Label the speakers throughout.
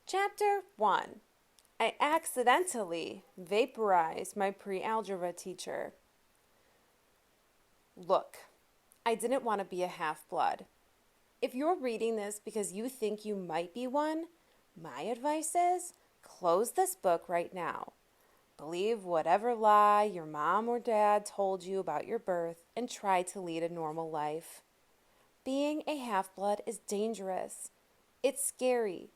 Speaker 1: Chapter 1. I accidentally vaporized my pre-algebra teacher. Look, I didn't want to be a half-blood. If you're reading this because you think you might be one, my advice is close this book right now. Believe whatever lie your mom or dad told you about your birth and try to lead a normal life. Being a half-blood is dangerous. It's scary.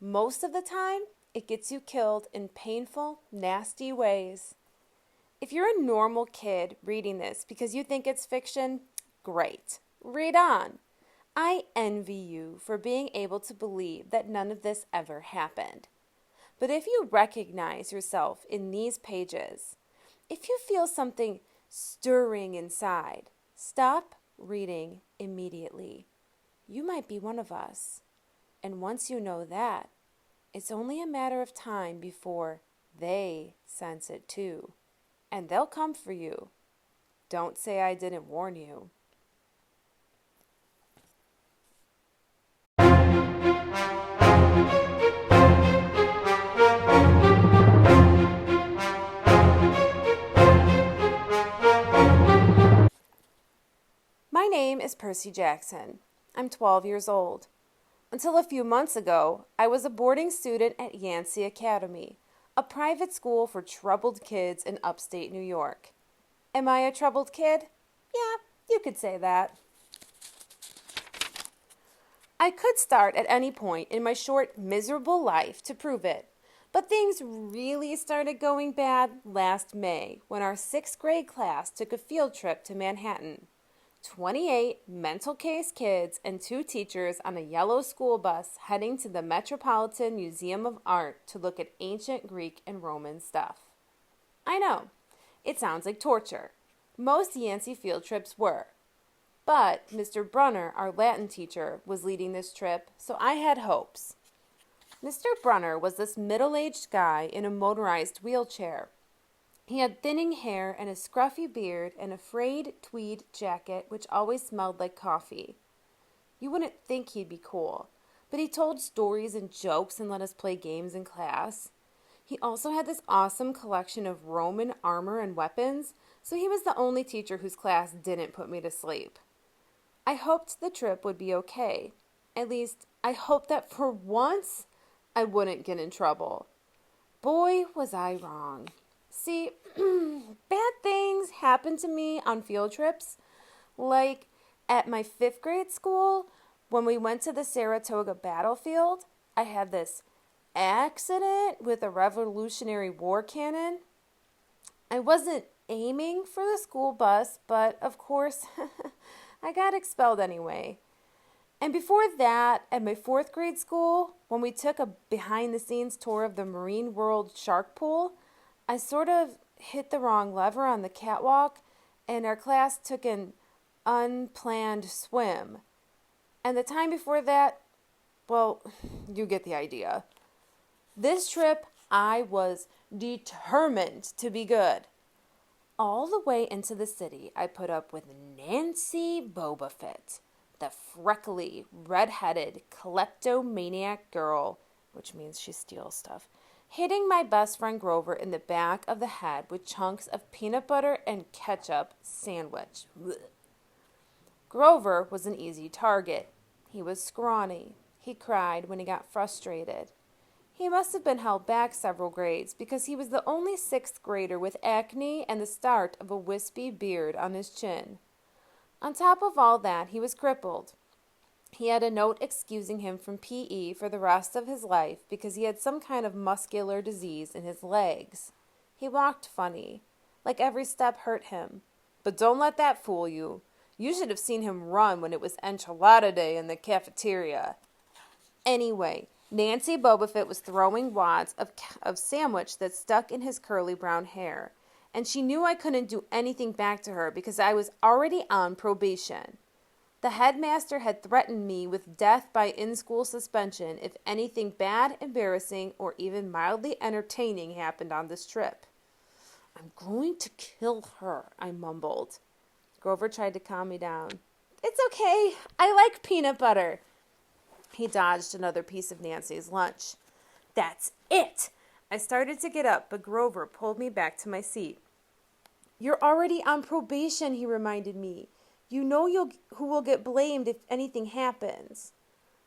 Speaker 1: Most of the time, it gets you killed in painful, nasty ways. If you're a normal kid reading this because you think it's fiction, great. Read on. I envy you for being able to believe that none of this ever happened. But if you recognize yourself in these pages, if you feel something stirring inside, stop reading immediately. You might be one of us. And once you know that, it's only a matter of time before they sense it too. And they'll come for you. Don't say I didn't warn you. My name is Percy Jackson. I'm 12 years old. Until a few months ago, I was a boarding student at Yancey Academy, a private school for troubled kids in upstate New York. Am I a troubled kid? Yeah, you could say that. I could start at any point in my short, miserable life to prove it, but things really started going bad last May when our 6th grade class took a field trip to Manhattan. 28 mental case kids and 2 teachers on a yellow school bus heading to the Metropolitan Museum of Art to look at ancient Greek and Roman stuff. I know, it sounds like torture. Most Yancey field trips were. But Mr. Brunner, our Latin teacher, was leading this trip, so I had hopes. Mr. Brunner was this middle-aged guy in a motorized wheelchair. He had thinning hair and a scruffy beard and a frayed tweed jacket which always smelled like coffee. You wouldn't think he'd be cool, but he told stories and jokes and let us play games in class. He also had this awesome collection of Roman armor and weapons, so he was the only teacher whose class didn't put me to sleep. I hoped the trip would be okay. At least, I hoped that for once, I wouldn't get in trouble. Boy, was I wrong. See, bad things happen to me on field trips. Like at my 5th grade school, when we went to the Saratoga battlefield, I had this accident with a Revolutionary War cannon. I wasn't aiming for the school bus, but of course, I got expelled anyway. And before that, at my 4th grade school, when we took a behind-the-scenes tour of the Marine World shark pool, I sort of hit the wrong lever on the catwalk, and our class took an unplanned swim. And the time before that, well, you get the idea. This trip, I was determined to be good. All the way into the city, I put up with Nancy Bobafett, the freckly, red-headed, kleptomaniac girl, which means she steals stuff, hitting my best friend Grover in the back of the head with chunks of peanut butter and ketchup sandwich. Blech. Grover was an easy target. He was scrawny. He cried when he got frustrated. He must have been held back several grades because he was the only 6th grader with acne and the start of a wispy beard on his chin. On top of all that, he was crippled. He had a note excusing him from PE for the rest of his life because he had some kind of muscular disease in his legs. He walked funny, like every step hurt him. But don't let that fool you. You should have seen him run when it was enchilada day in the cafeteria. Anyway, Nancy Bobafett was throwing wads of sandwich that stuck in his curly brown hair, and she knew I couldn't do anything back to her because I was already on probation. The headmaster had threatened me with death by in-school suspension if anything bad, embarrassing, or even mildly entertaining happened on this trip. I'm going to kill her, I mumbled. Grover tried to calm me down. It's okay. I like peanut butter. He dodged another piece of Nancy's lunch. That's it! I started to get up, but Grover pulled me back to my seat. You're already on probation, he reminded me. You know who will get blamed if anything happens.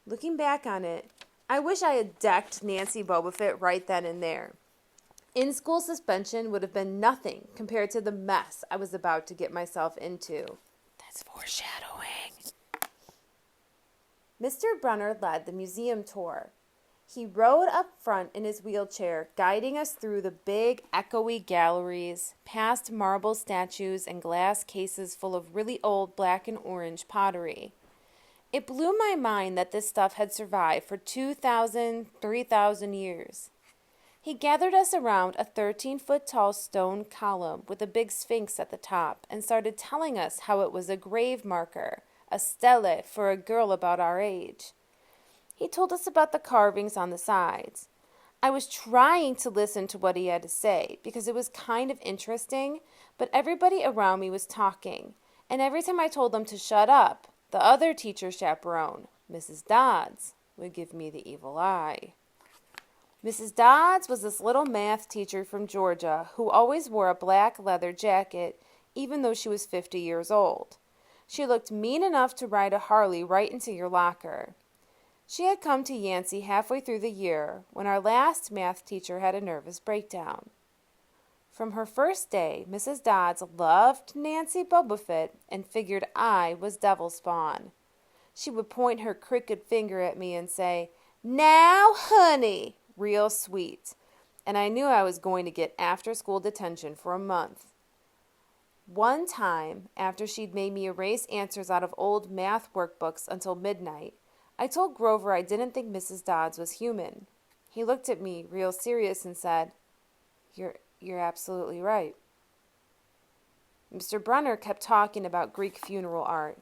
Speaker 1: Looking back on it, I wish I had decked Nancy Bobofit right then and there. In-school suspension would have been nothing compared to the mess I was about to get myself into. That's foreshadowing. Mr. Brunner led the museum tour. He rode up front in his wheelchair, guiding us through the big, echoey galleries, past marble statues and glass cases full of really old black and orange pottery. It blew my mind that this stuff had survived for 2,000, 3,000 years. He gathered us around a 13-foot-tall stone column with a big sphinx at the top and started telling us how it was a grave marker, a stele for a girl about our age. He told us about the carvings on the sides. I was trying to listen to what he had to say because it was kind of interesting, but everybody around me was talking, and every time I told them to shut up, the other teacher chaperone, Mrs. Dodds, would give me the evil eye. Mrs. Dodds was this little math teacher from Georgia who always wore a black leather jacket even though she was 50 years old. She looked mean enough to ride a Harley right into your locker. She had come to Yancey halfway through the year when our last math teacher had a nervous breakdown. From her first day, Mrs. Dodds loved Nancy Bobofit and figured I was devil spawn. She would point her crooked finger at me and say, "Now, honey," real sweet, and I knew I was going to get after-school detention for a month. One time, after she'd made me erase answers out of old math workbooks until midnight, I told Grover I didn't think Mrs. Dodds was human. He looked at me real serious and said, You're absolutely right. Mr. Brunner kept talking about Greek funeral art.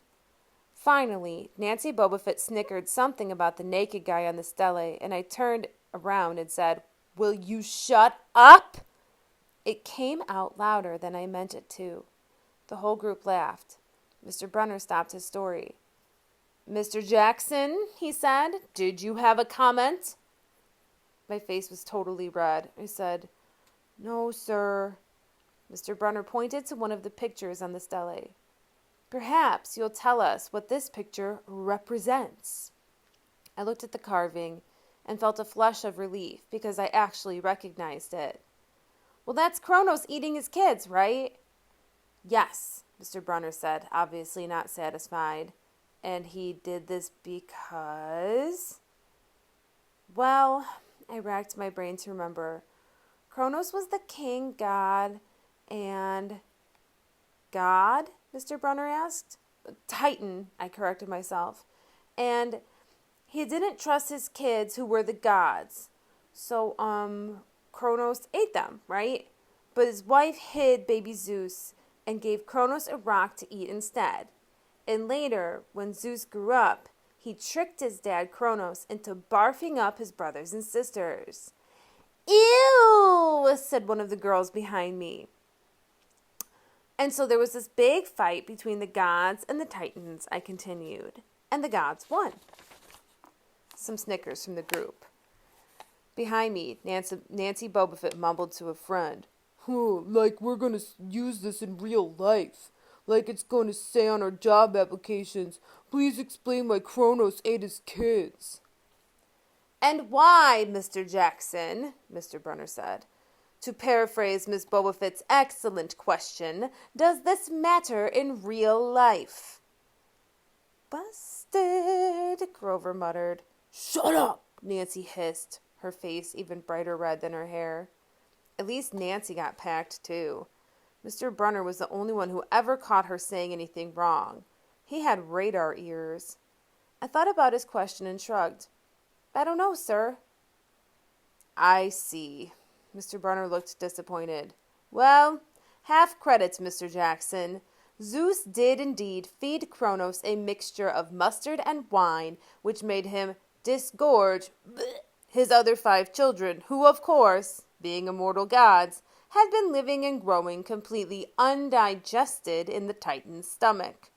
Speaker 1: Finally, Nancy Bobofit snickered something about the naked guy on the stele, and I turned around and said, "Will you shut up?" It came out louder than I meant it to. The whole group laughed. Mr. Brunner stopped his story. "Mr. Jackson," he said, "did you have a comment?" My face was totally red. I said, "No, sir." Mr. Brunner pointed to one of the pictures on the stele. "Perhaps you'll tell us what this picture represents." I looked at the carving and felt a flush of relief because I actually recognized it. "Well, that's Kronos eating his kids, right?" "Yes," Mr. Brunner said, obviously not satisfied. "And he did this because..." Well, I racked my brain to remember. Kronos was the king god, and... God? Mr. Brunner asked. "Titan," I corrected myself. "And he didn't trust his kids who were the gods. So, Kronos ate them, right? But his wife hid baby Zeus and gave Kronos a rock to eat instead. And later, when Zeus grew up, he tricked his dad Kronos into barfing up his brothers and sisters." "Ew," said one of the girls behind me. "And so there was this big fight between the gods and the titans," I continued. "And the gods won." Some snickers from the group. Behind me, Nancy Bobofit mumbled to a friend, "Like we're going to use this in real life. Like it's going to say on our job applications, 'Please explain why Kronos ate his kids.'" "And why, Mr. Jackson," Mr. Brunner said, "to paraphrase Miss Bobofit's excellent question, does this matter in real life?" "Busted," Grover muttered. "Shut up," Nancy hissed, her face even brighter red than her hair. At least Nancy got packed, too. Mr. Brunner was the only one who ever caught her saying anything wrong. He had radar ears. I thought about his question and shrugged. "I don't know, sir." "I see." Mr. Brunner looked disappointed. "Well, half credits, Mr. Jackson. Zeus did indeed feed Kronos a mixture of mustard and wine, which made him disgorge his other 5 children, who, of course, being immortal gods, had been living and growing completely undigested in the Titan's stomach.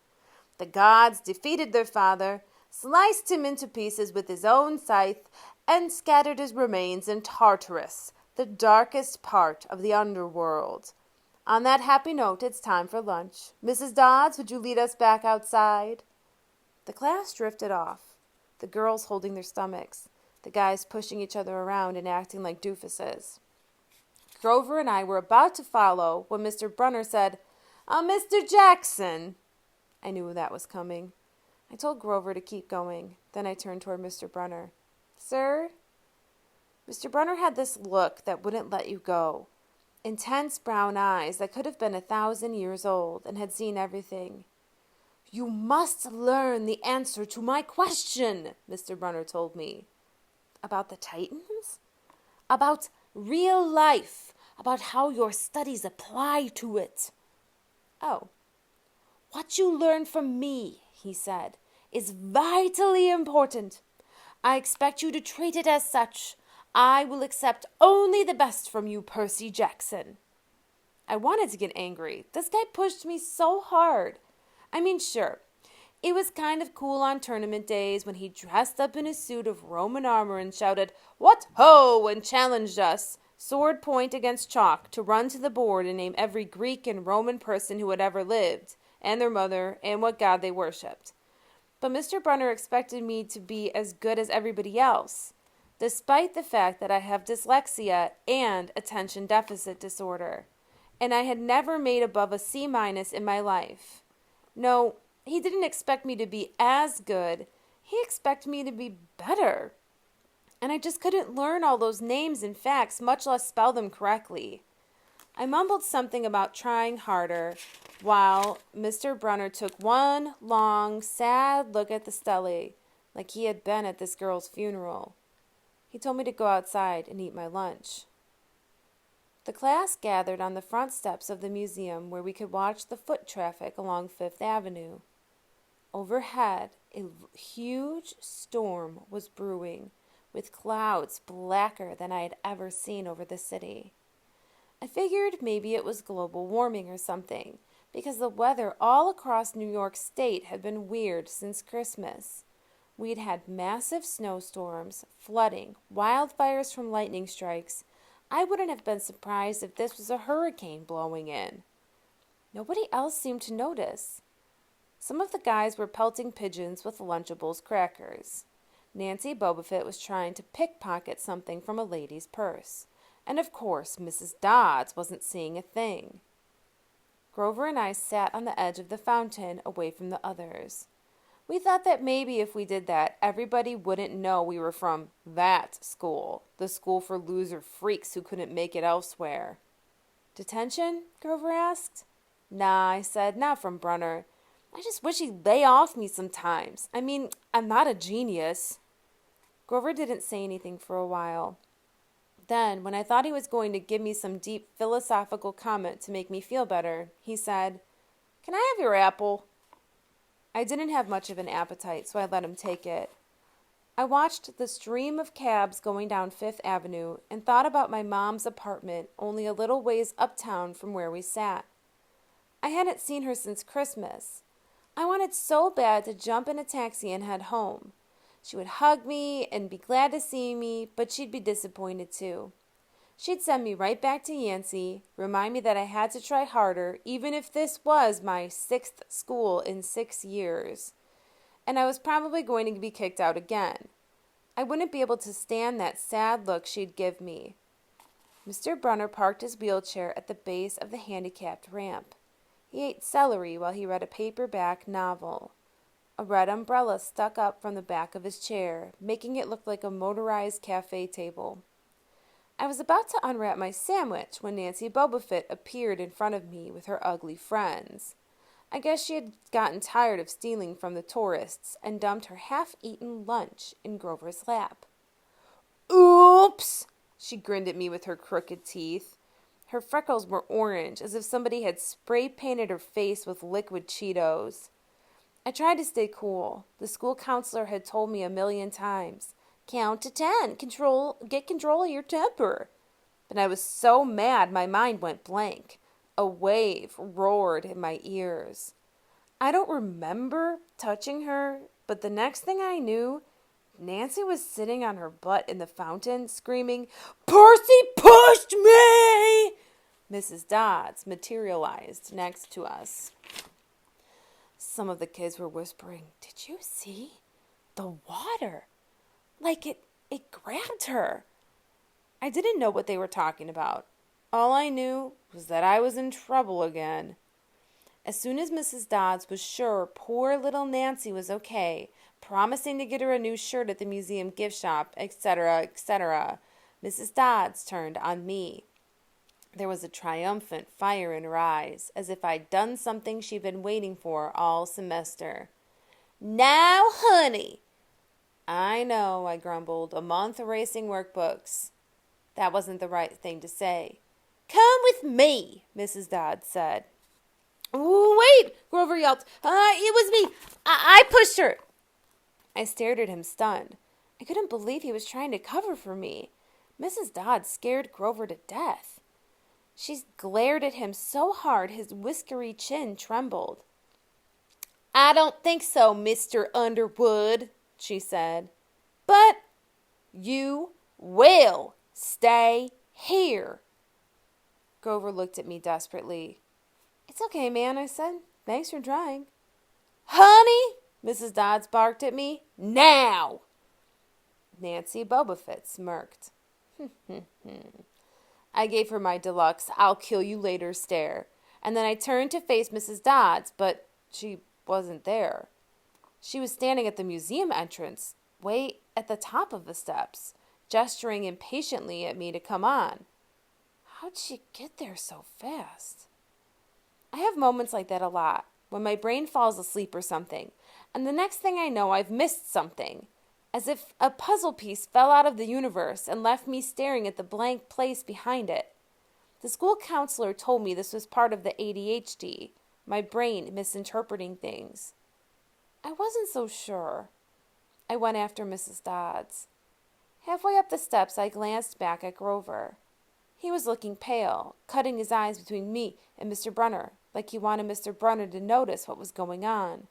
Speaker 1: The gods defeated their father, sliced him into pieces with his own scythe, and scattered his remains in Tartarus, the darkest part of the underworld. On that happy note, it's time for lunch. Mrs. Dodds, would you lead us back outside?" The class drifted off, the girls holding their stomachs, the guys pushing each other around and acting like doofuses. Grover and I were about to follow when Mr. Brunner said, "Mr. Jackson." I knew that was coming. I told Grover to keep going. Then I turned toward Mr. Brunner. "Sir?" Mr. Brunner had this look that wouldn't let you go. Intense brown eyes that could have been 1,000 years old and had seen everything. "You must learn the answer to my question," Mr. Brunner told me. "About the Titans?" "About real life, about how your studies apply to it." "Oh." "What you learn from me," he said, "is vitally important. I expect you to treat it as such. I will accept only the best from you, Percy Jackson." I wanted to get angry. This guy pushed me so hard. I mean, sure, it was kind of cool on tournament days when he dressed up in a suit of Roman armor and shouted, "What ho!" and challenged us, sword point against chalk, to run to the board and name every Greek and Roman person who had ever lived, and their mother, and what god they worshipped. But Mr. Brunner expected me to be as good as everybody else, despite the fact that I have dyslexia and attention deficit disorder, and I had never made above a C- in my life. No, he didn't expect me to be as good. He expected me to be better. And I just couldn't learn all those names and facts, much less spell them correctly. I mumbled something about trying harder, while Mr. Brunner took one long, sad look at the stele, like he had been at this girl's funeral. He told me to go outside and eat my lunch. The class gathered on the front steps of the museum where we could watch the foot traffic along Fifth Avenue. Overhead, a huge storm was brewing, with clouds blacker than I had ever seen over the city. I figured maybe it was global warming or something, because the weather all across New York State had been weird since Christmas. We'd had massive snowstorms, flooding, wildfires from lightning strikes. I wouldn't have been surprised if this was a hurricane blowing in. Nobody else seemed to notice. Some of the guys were pelting pigeons with Lunchables crackers. Nancy Bobofit was trying to pickpocket something from a lady's purse. And of course, Mrs. Dodds wasn't seeing a thing. Grover and I sat on the edge of the fountain away from the others. We thought that maybe if we did that, everybody wouldn't know we were from that school, the school for loser freaks who couldn't make it elsewhere. "Detention?" Grover asked. "Nah," I said, "not from Brunner. I just wish he'd lay off me sometimes. I mean, I'm not a genius." Grover didn't say anything for a while. Then, when I thought he was going to give me some deep philosophical comment to make me feel better, he said, "Can I have your apple?" I didn't have much of an appetite, so I let him take it. I watched the stream of cabs going down Fifth Avenue and thought about my mom's apartment only a little ways uptown from where we sat. I hadn't seen her since Christmas. I wanted so bad to jump in a taxi and head home. She would hug me and be glad to see me, but she'd be disappointed too. She'd send me right back to Yancey, remind me that I had to try harder, even if this was my 6th school in 6 years. And I was probably going to be kicked out again. I wouldn't be able to stand that sad look she'd give me. Mr. Brunner parked his wheelchair at the base of the handicapped ramp. He ate celery while he read a paperback novel. A red umbrella stuck up from the back of his chair, making it look like a motorized cafe table. I was about to unwrap my sandwich when Nancy Bobofit appeared in front of me with her ugly friends. I guess she had gotten tired of stealing from the tourists and dumped her half-eaten lunch in Grover's lap. "Oops!" She grinned at me with her crooked teeth. Her freckles were orange, as if somebody had spray-painted her face with liquid Cheetos. I tried to stay cool. The school counselor had told me 1,000,000 times, "Count to 10, get control of your temper." But I was so mad my mind went blank. A wave roared in my ears. I don't remember touching her, but the next thing I knew, Nancy was sitting on her butt in the fountain, screaming, "Percy pushed me!" Mrs. Dodds materialized next to us. Some of the kids were whispering, "Did you see? The water. Like it grabbed her." I didn't know what they were talking about. All I knew was that I was in trouble again. As soon as Mrs. Dodds was sure poor little Nancy was okay, promising to get her a new shirt at the museum gift shop, etc., etc., Mrs. Dodds turned on me. There was a triumphant fire in her eyes, as if I'd done something she'd been waiting for all semester. "Now, honey." "I know," I grumbled. "A month erasing workbooks." That wasn't the right thing to say. "Come with me," Mrs. Dodds said. "Wait," Grover yelled. "It was me. I pushed her." I stared at him, stunned. I couldn't believe he was trying to cover for me. Mrs. Dodds scared Grover to death. She glared at him so hard his whiskery chin trembled. "I don't think so, Mr. Underwood," she said. "But you will stay here." Grover looked at me desperately. "It's okay, man," I said. "Thanks for trying." "Honey," Mrs. Dodds barked at me. "Now!" Nancy Bobofit smirked. I gave her my deluxe "I'll kill you later" stare, and then I turned to face Mrs. Dodds, but she wasn't there. She was standing at the museum entrance, way at the top of the steps, gesturing impatiently at me to come on. How'd she get there so fast? I have moments like that a lot, when my brain falls asleep or something, and the next thing I know I've missed something, as if a puzzle piece fell out of the universe and left me staring at the blank place behind it. The school counselor told me this was part of the ADHD, my brain misinterpreting things. I wasn't so sure. I went after Mrs. Dodds. Halfway up the steps, I glanced back at Grover. He was looking pale, cutting his eyes between me and Mr. Brunner, like he wanted Mr. Brunner to notice what was going on.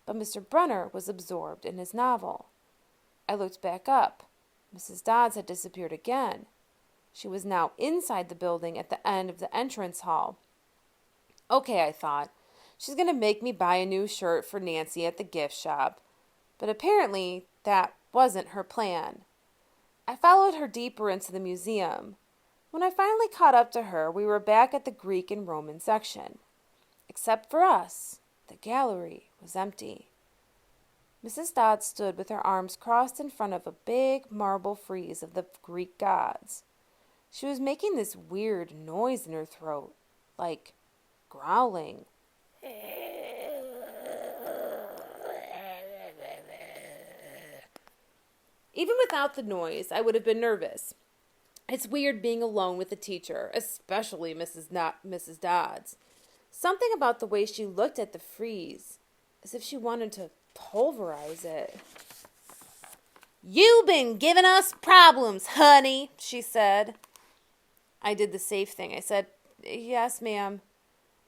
Speaker 1: But Mr. Brunner was absorbed in his novel. I looked back up. Mrs. Dodds had disappeared again. She was now inside the building at the end of the entrance hall. Okay, I thought. She's going to make me buy a new shirt for Nancy at the gift shop. But apparently that wasn't her plan. I followed her deeper into the museum. When I finally caught up to her, we were back at the Greek and Roman section. Except for us, the gallery was empty. Mrs. Dodds stood with her arms crossed in front of a big marble frieze of the Greek gods. She was making this weird noise in her throat, like growling. Even without the noise, I would have been nervous. It's weird being alone with a teacher, especially Mrs. Dodds. Something about the way she looked at the frieze, as if she wanted to pulverize it. "You've been giving us problems, honey," she said. I did the safe thing. I said, "Yes, ma'am."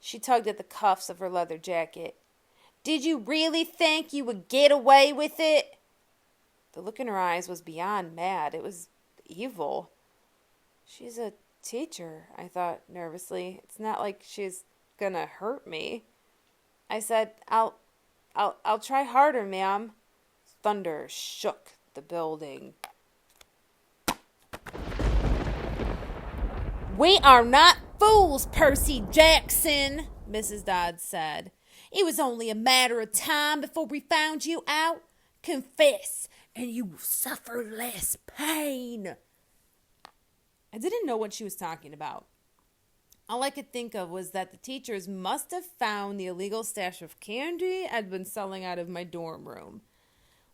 Speaker 1: She tugged at the cuffs of her leather jacket. "Did you really think you would get away with it?" The look in her eyes was beyond mad. It was evil. She's a teacher, I thought nervously. It's not like she's gonna hurt me. I said, I'll try harder, ma'am." Thunder shook the building. "We are not fools, Percy Jackson," Mrs. Dodds said. "It was only a matter of time before we found you out. Confess, and you will suffer less pain." I didn't know what she was talking about. All I could think of was that the teachers must have found the illegal stash of candy I'd been selling out of my dorm room.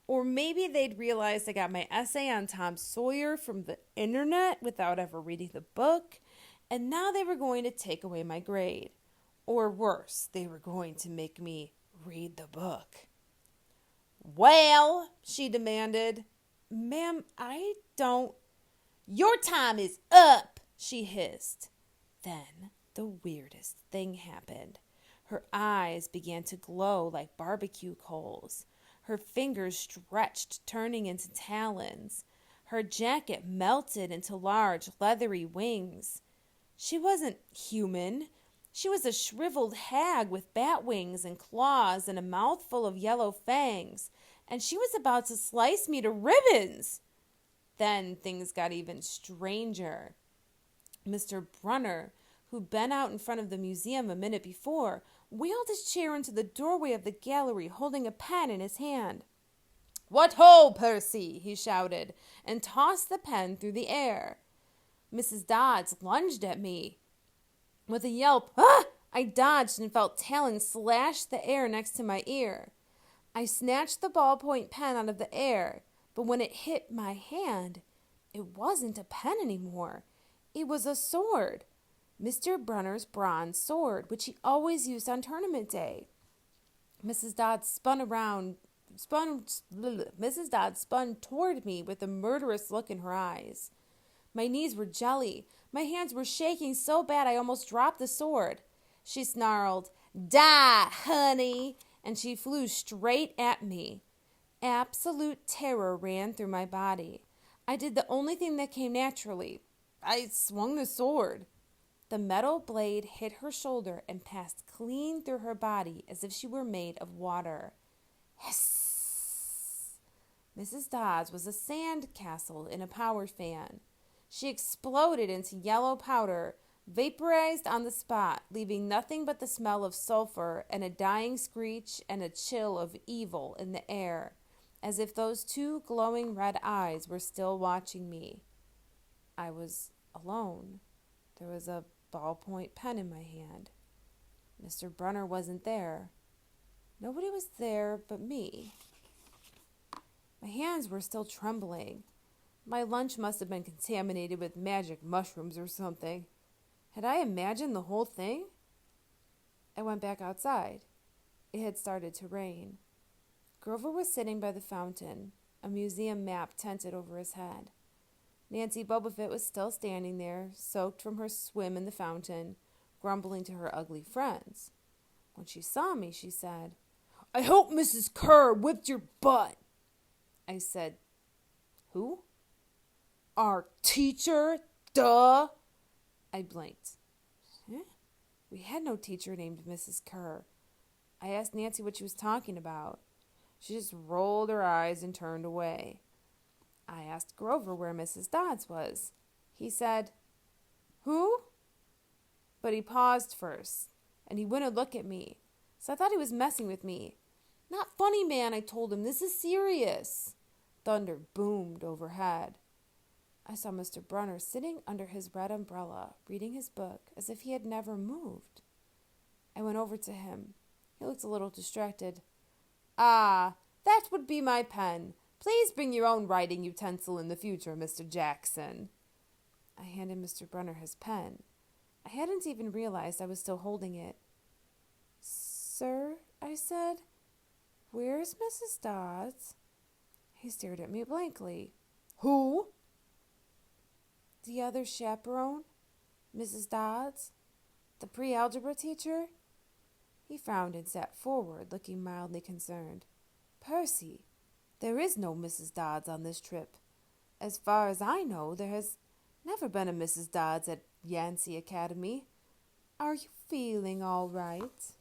Speaker 1: Or maybe they'd realized I got my essay on Tom Sawyer from the internet without ever reading the book, and now they were going to take away my grade. Or worse, they were going to make me read the book. "Well," she demanded. "Ma'am, I don't..." "Your time is up," she hissed. Then the weirdest thing happened. Her eyes began to glow like barbecue coals. Her fingers stretched, turning into talons. Her jacket melted into large, leathery wings. She wasn't human. She was a shriveled hag with bat wings and claws and a mouthful of yellow fangs, and she was about to slice me to ribbons. Then things got even stranger. Mr. Brunner, who'd been out in front of the museum a minute before, wheeled his chair into the doorway of the gallery, holding a pen in his hand. "What ho, Percy!" he shouted, and tossed the pen through the air. Mrs. Dodds lunged at me. With a yelp, I dodged and felt talons slash the air next to my ear. I snatched the ballpoint pen out of the air, but when it hit my hand, it wasn't a pen anymore. It was a sword. Mr. Brunner's bronze sword, which he always used on tournament day. Mrs. Dodd spun toward me with a murderous look in her eyes. My knees were jelly. My hands were shaking so bad I almost dropped the sword. She snarled, "Die, honey," and she flew straight at me. Absolute terror ran through my body. I did the only thing that came naturally. I swung the sword. The metal blade hit her shoulder and passed clean through her body as if she were made of water. Hiss! Mrs. Dodds was a sand castle in a power fan. She exploded into yellow powder, vaporized on the spot, leaving nothing but the smell of sulfur and a dying screech and a chill of evil in the air, as if those two glowing red eyes were still watching me. I was alone. There was a ballpoint pen in my hand. Mr. Brunner wasn't there. Nobody was there but me. My hands were still trembling. My lunch must have been contaminated with magic mushrooms or something. Had I imagined the whole thing? I went back outside. It had started to rain. Grover was sitting by the fountain, a museum map tented over his head. Nancy Bobofit was still standing there, soaked from her swim in the fountain, grumbling to her ugly friends. When she saw me, she said, "I hope Mrs. Kerr whipped your butt." I said, "Who?" "Our teacher, duh." I blinked. Huh? We had no teacher named Mrs. Kerr. I asked Nancy what she was talking about. She just rolled her eyes and turned away. I asked Grover where Mrs. Dodds was. He said, "Who?" But he paused first, and he wouldn't look at me, so I thought he was messing with me. "Not funny, man," I told him. "This is serious." Thunder boomed overhead. I saw Mr. Brunner sitting under his red umbrella, reading his book as if he had never moved. I went over to him. He looked a little distracted. "Ah, that would be my pen. Please bring your own writing utensil in the future, Mr. Jackson." I handed Mr. Brunner his pen. I hadn't even realized I was still holding it. "Sir," I said, "where's Mrs. Dodds?" He stared at me blankly. "Who?" "The other chaperone, Mrs. Dodds, the pre-algebra teacher." He frowned and sat forward, looking mildly concerned. "Percy, there is no Mrs. Dodds on this trip. As far as I know, there has never been a Mrs. Dodds at Yancey Academy. Are you feeling all right?"